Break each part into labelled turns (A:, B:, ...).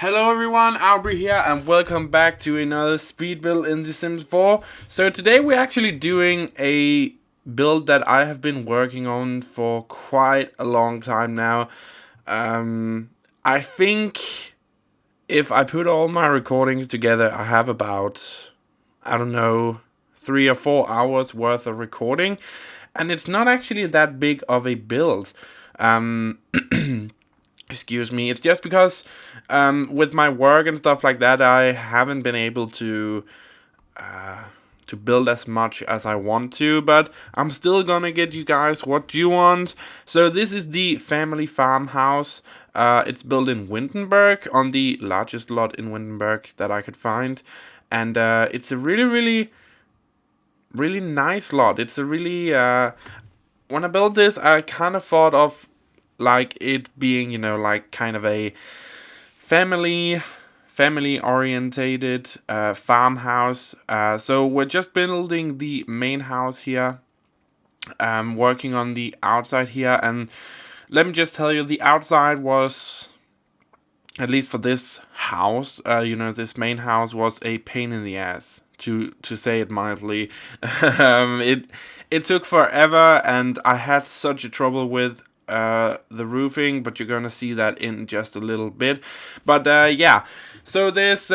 A: Hello everyone, Auvbri here and welcome back to another speed build in The Sims 4. So today we're actually doing a build that I have been working on for quite a long time now. I think if I put all my recordings together, I have about, I don't know, 3 or 4 hours worth of recording. And it's not actually that big of a build. Excuse me. It's just because with my work and stuff like that, I haven't been able to build as much as I want to, but I'm still gonna get you guys what you want. So this is the family farmhouse. It's built in Windenburg, on the largest lot in Windenburg that I could find, and it's a really nice lot. It's a really when I built this, I kind of thought of like it being, like kind of a family orientated farmhouse. So we're just building the main house here, working on the outside here, and let me just tell you, the outside was, at least for this house, this main house was a pain in the ass, to say it mildly. It took forever, and I had such a trouble with the roofing, but you're gonna see that in just a little bit. But yeah, so there's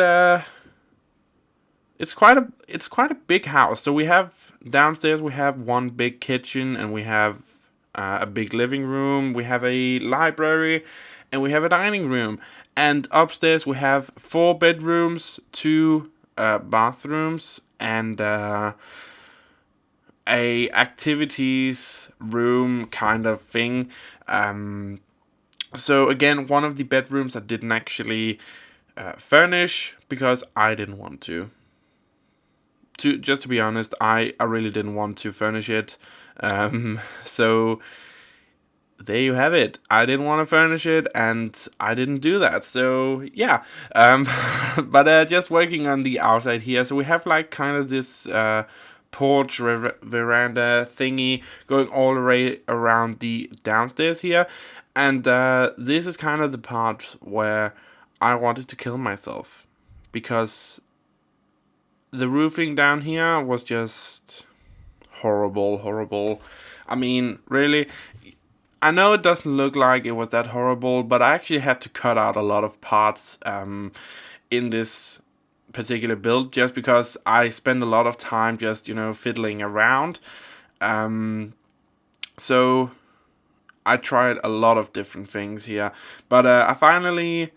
A: it's quite a big house. So we have downstairs, we have one big kitchen, and we have a big living room, we have a library, and we have a dining room. And upstairs we have 4 bedrooms, 2 bathrooms, and a activities room kind of thing. So again, one of the bedrooms I didn't actually furnish because I didn't want to. Just to be honest, I really didn't want to furnish it. So there you have it. I didn't want to furnish it, and I didn't do that. So yeah, but just working on the outside here. So we have like kind of this porch veranda thingy going all the way around the downstairs here, and this is kind of the part where I wanted to kill myself, because the roofing down here was just horrible. I mean, really, I know it doesn't look like it was that horrible, but I actually had to cut out a lot of parts in this particular build, just because I spend a lot of time just fiddling around. So I tried a lot of different things here, but I finally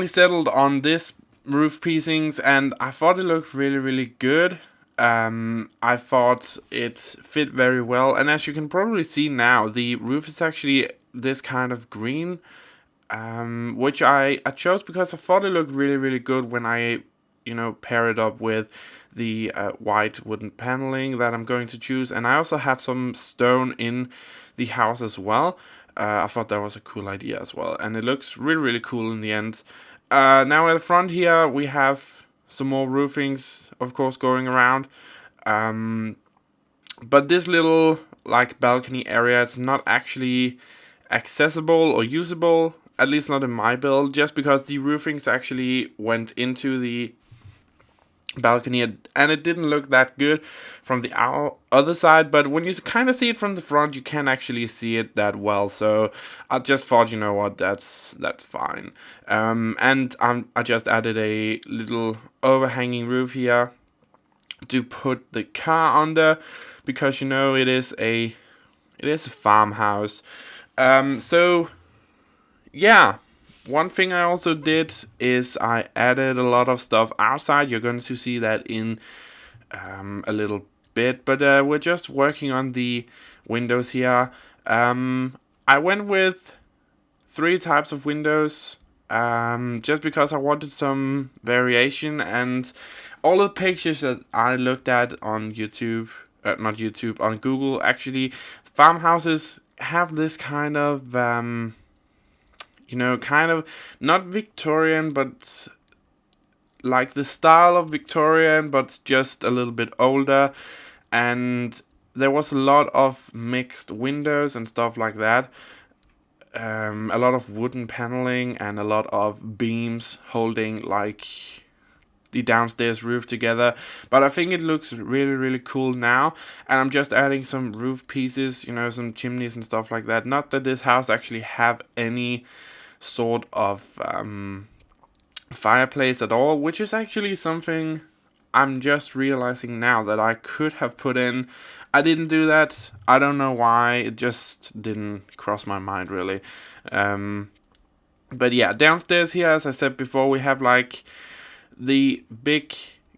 A: settled on this roof piecings, and I thought it looked really good. I thought it fit very well, and as you can probably see now, the roof is actually this kind of green, which I chose because I thought it looked really good when I pair it up with the white wooden paneling that I'm going to choose. And I also have some stone in the house as well. I thought that was a cool idea as well, and it looks really cool in the end. Now at the front here we have some more roofings, of course, going around. But this little like balcony area, it's not actually accessible or usable, at least not in my build, just because the roofings actually went into the balcony, and it didn't look that good from the other side. But when you kind of see it from the front, you can actually see it that well. So I just thought, you know what, that's fine. And I just added a little overhanging roof here to put the car under, because it is a farmhouse. So yeah, one thing I also did is I added a lot of stuff outside. You're going to see that in a little bit, but we're just working on the windows here. I went with 3 types of windows, just because I wanted some variation, and all the pictures that I looked at on YouTube, not YouTube, on Google, actually, farmhouses have this kind of kind of not Victorian, but like the style of Victorian, but just a little bit older. And there was a lot of mixed windows and stuff like that. a lot of wooden paneling and a lot of beams holding like the downstairs roof together. But I think it looks really, really cool now. And I'm just adding some roof pieces, you know, some chimneys and stuff like that. Not that this house actually have any sort of fireplace at all, which is actually something I'm just realizing now that I could have put in. I didn't do that. I don't know why. It just didn't cross my mind really. But yeah, downstairs here, as I said before, we have like the big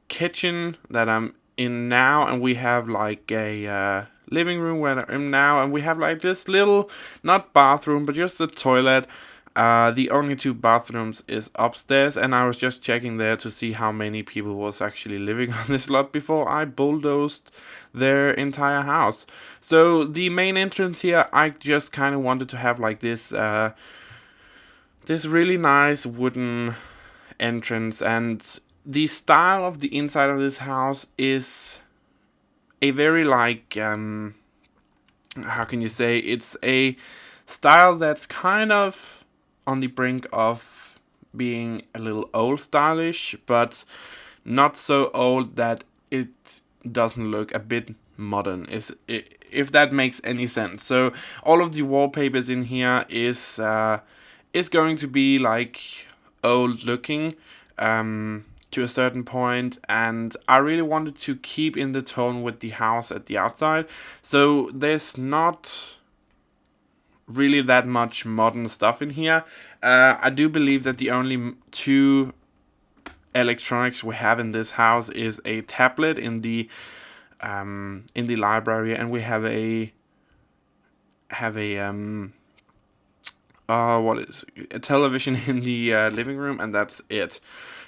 A: kitchen that I'm in now, and we have like a living room where I'm now, and we have like this little, not bathroom, but just a toilet. The only two bathrooms is upstairs, and I was just checking there to see how many people was actually living on this lot before I bulldozed their entire house. So the main entrance here, I just kind of wanted to have like this this really nice wooden entrance, and the style of the inside of this house is a very like how can you say, it's a style that's kind of on the brink of being a little old stylish, but not so old that it doesn't look a bit modern, if that makes any sense. So all of the wallpapers in here is going to be like old looking to a certain point, and I really wanted to keep in the tone with the house at the outside. So there's not really that much modern stuff in here. I do believe that the only two electronics we have in this house is a tablet in the library, and we have a what is a television in the living room, and that's it.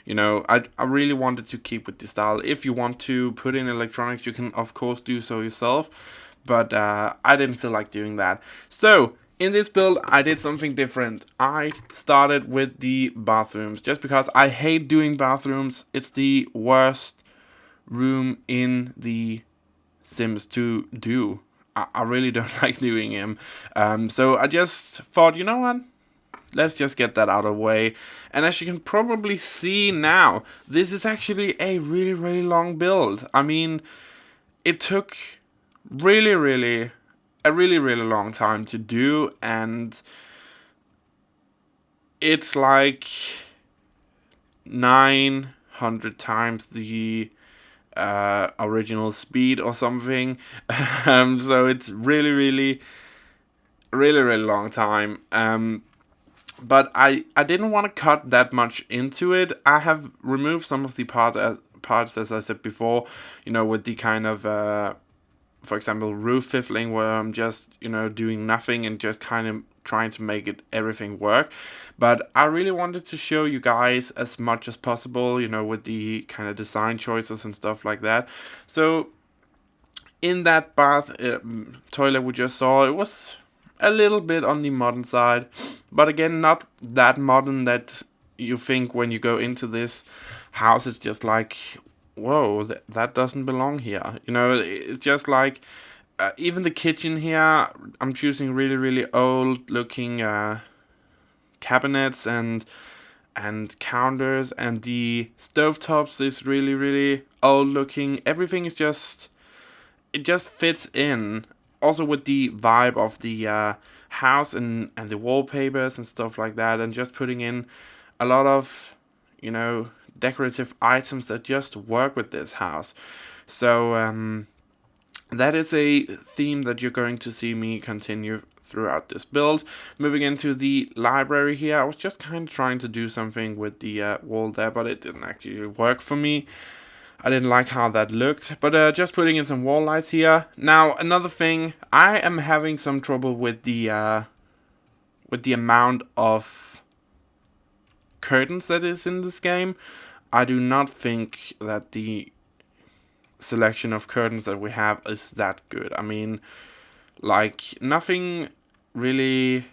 A: You know, I really wanted to keep with the style. If you want to put in electronics, you can of course do so yourself, but I didn't feel like doing that. So in this build, I did something different. I started with the bathrooms, just because I hate doing bathrooms. It's the worst room in the Sims to do. I really don't like doing him. So I just thought, you know what? Let's just get that out of the way. And as you can probably see now, this is actually a really, really long build. I mean, it took a really, really long time to do, and it's like 900 times the original speed or something. So it's really long time. But I didn't want to cut that much into it. I have removed some of the parts, as I said before, you know, with the kind of for example, roof fiddling, where I'm just, you know, doing nothing and just kind of trying to make everything work. But I really wanted to show you guys as much as possible, you know, with the kind of design choices and stuff like that. So in that toilet we just saw, it was a little bit on the modern side, but again, not that modern that you think when you go into this house it's just like, whoa, that doesn't belong here. You know, it's just like, even the kitchen here, I'm choosing really old looking cabinets and counters, and the stovetops is really old looking. Everything is just, it just fits in. Also with the vibe of the house and the wallpapers and stuff like that, and just putting in a lot of, you know, decorative items that just work with this house. So that is a theme that you're going to see me continue throughout this build. Moving into the library here, I was just kind of trying to do something with the wall there, but it didn't actually work for me. I didn't like how that looked, but just putting in some wall lights here. Now, another thing, I am having some trouble with the amount of curtains that is in this game. I do not think that the selection of curtains that we have is that good. I mean, like, nothing really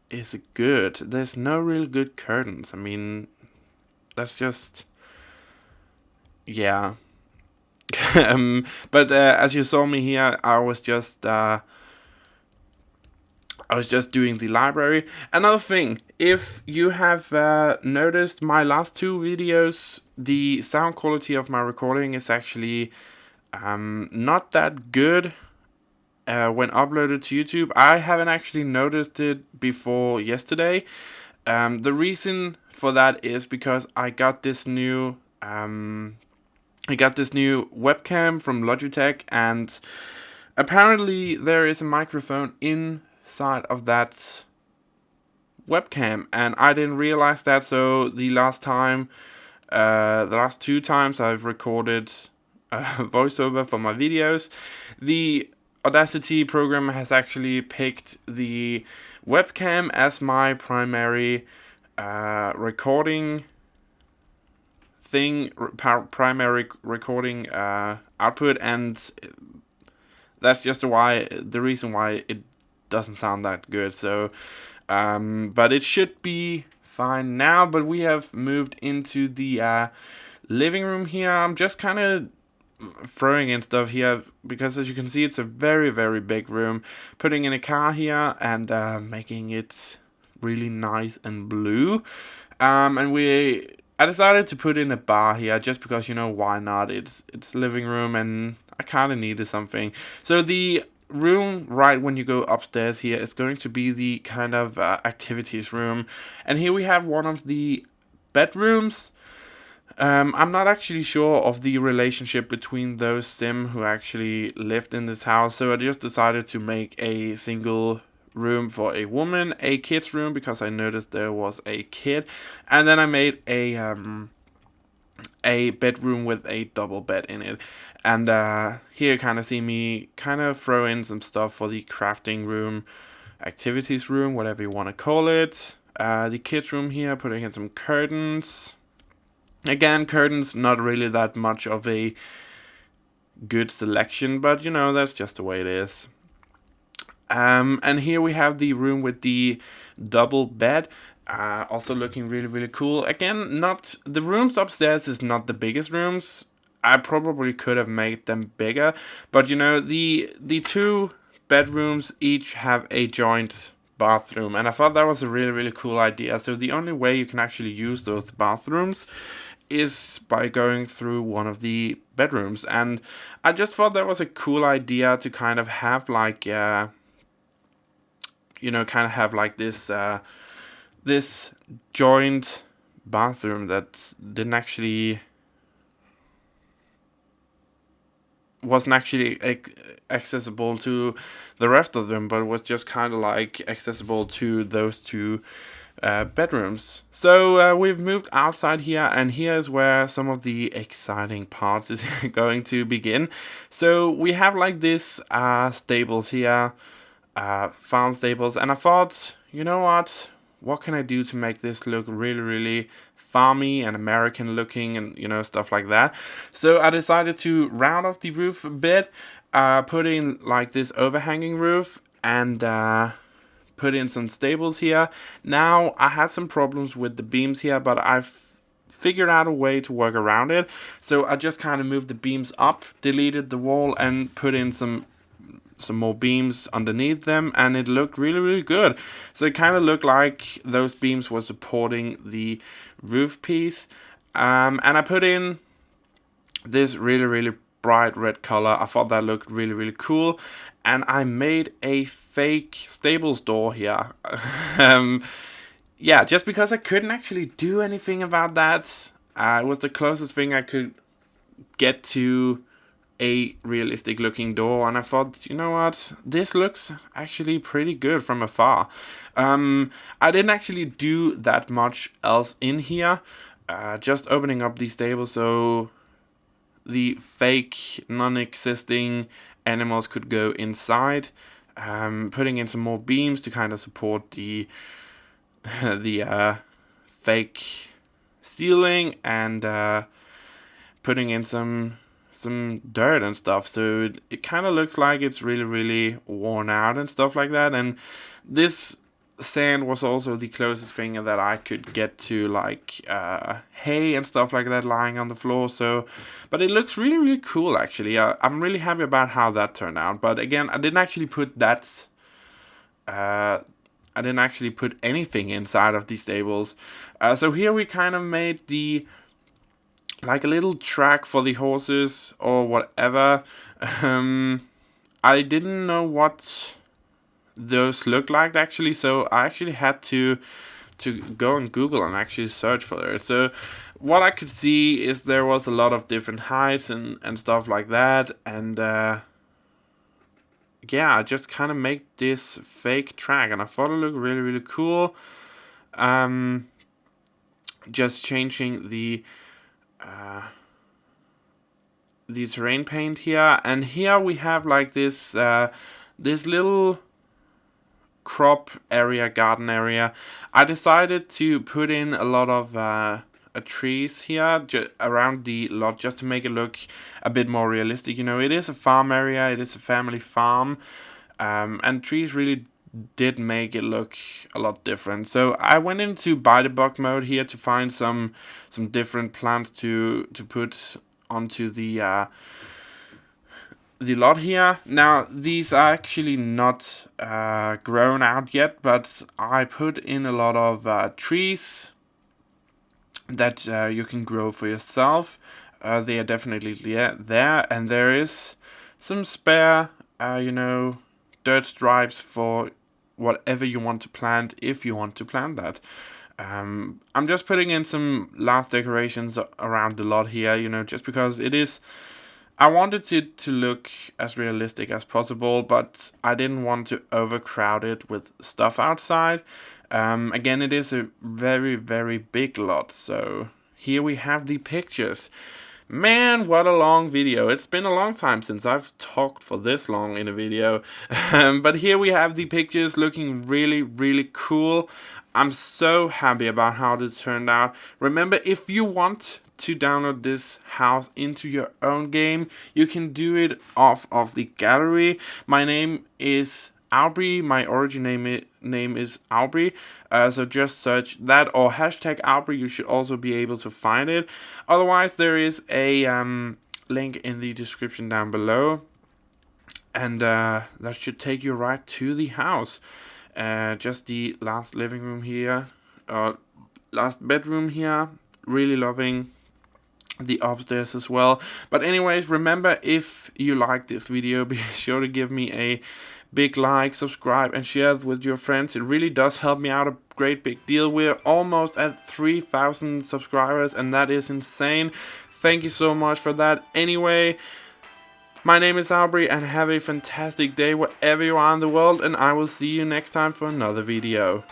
A: is good. There's no real good curtains. I mean, that's just, yeah. But as you saw me here, I was just I was just doing the library. Another thing, if you have noticed my last two videos, the sound quality of my recording is actually not that good when uploaded to YouTube. I haven't actually noticed it before yesterday. The reason for that is because I got this new webcam from Logitech, and apparently there is a microphone inside of that webcam, and I didn't realize that. So the last two times I've recorded voiceover for my videos, the Audacity program has actually picked the webcam as my primary recording primary recording output, and that's just the reason why it doesn't sound that good. So, but it should be fine now. But we have moved into the living room here. I'm just kind of throwing in stuff here because, as you can see, it's a very, very big room. Putting in a car here and making it really nice and blue. And I decided to put in a bar here just because, why not? It's living room and I kind of needed something. So the room right when you go upstairs here is going to be the kind of activities room. And here we have one of the bedrooms. I'm not actually sure of the relationship between those sim who actually lived in this house, so I just decided to make a single room for a woman, a kid's room, because I noticed there was a kid, and then I made a bedroom with a double bed in it. And here you kind of see me kind of throw in some stuff for the crafting room, activities room, whatever you want to call it. The kids room here, putting in some curtains. Again, curtains, not really that much of a good selection, but that's just the way it is. And here we have the room with the double bed, also looking really, really cool. Again, not the rooms upstairs is not the biggest rooms. I probably could have made them bigger, but the two bedrooms each have a joint bathroom, and I thought that was a really, really cool idea. So the only way you can actually use those bathrooms is by going through one of the bedrooms, and I just thought that was a cool idea to kind of have like this joint bathroom that wasn't actually accessible to the rest of them, but was just kind of like accessible to those two bedrooms. So we've moved outside here, and here is where some of the exciting parts is going to begin. So we have like this stables here, farm stables, and I thought, what can I do to make this look really, really farmy and American looking, and stuff like that. So I decided to round off the roof a bit, put in like this overhanging roof, and put in some stables here. Now I had some problems with the beams here, but I've figured out a way to work around it. So I just kind of moved the beams up, deleted the wall, and put in some more beams underneath them, and it looked really, really good. So it kind of looked like those beams were supporting the roof piece. And I put in this really, really bright red color. I thought that looked really, really cool, and I made a fake stables door here. Yeah, just because I couldn't actually do anything about that. It was the closest thing I could get to a realistic looking door, and I thought, this looks actually pretty good from afar. I didn't actually do that much else in here, just opening up the stable so the fake non-existing animals could go inside, putting in some more beams to kind of support the fake ceiling, and putting in some dirt and stuff, so it kind of looks like it's really, really worn out and stuff like that. And this sand was also the closest thing that I could get to like hay and stuff like that lying on the floor. So, but it looks really, really cool actually. I'm really happy about how that turned out. But again, I didn't actually put that I didn't actually put anything inside of these stables. So here we kind of made the like a little track for the horses or whatever. I didn't know what those looked like actually, so I actually had to go on Google and actually search for it. So what I could see is there was a lot of different heights and stuff like that, and yeah, I just kind of made this fake track, and I thought it looked really, really cool. Just changing the terrain paint here, and here we have like this this little crop area, garden area. I decided to put in a lot of trees here around the lot, just to make it look a bit more realistic. You know, it is a farm area, it is a family farm, and trees really did make it look a lot different. So I went into by the book mode here to find some different plants to put onto the lot here. Now these are actually not grown out yet, but I put in a lot of trees that you can grow for yourself. They are definitely there, and there is some spare dirt stripes for whatever you want to plant, if you want to plant that. I'm just putting in some last decorations around the lot here, you know, just because it is, I wanted it to look as realistic as possible, but I didn't want to overcrowd it with stuff outside. Again, it is a very, very big lot, so here we have the pictures. Man, what a long video. It's been a long time since I've talked for this long in a video. But here we have the pictures looking really, really cool. I'm so happy about how this turned out. Remember, if you want to download this house into your own game, you can do it off of the gallery. My name is Auvbri. My origin name is Auvbri. So just search that or hashtag Auvbri. You should also be able to find it. Otherwise, there is a link in the description down below, and that should take you right to the house. Just the last living room here, last bedroom here. Really loving the upstairs as well. But anyways, remember, if you like this video, be sure to give me a big like, subscribe, and share it with your friends. It really does help me out a great big deal. We're almost at 3,000 subscribers, and that is insane. Thank you so much for that. Anyway, my name is Auvbri, and have a fantastic day wherever you are in the world, and I will see you next time for another video.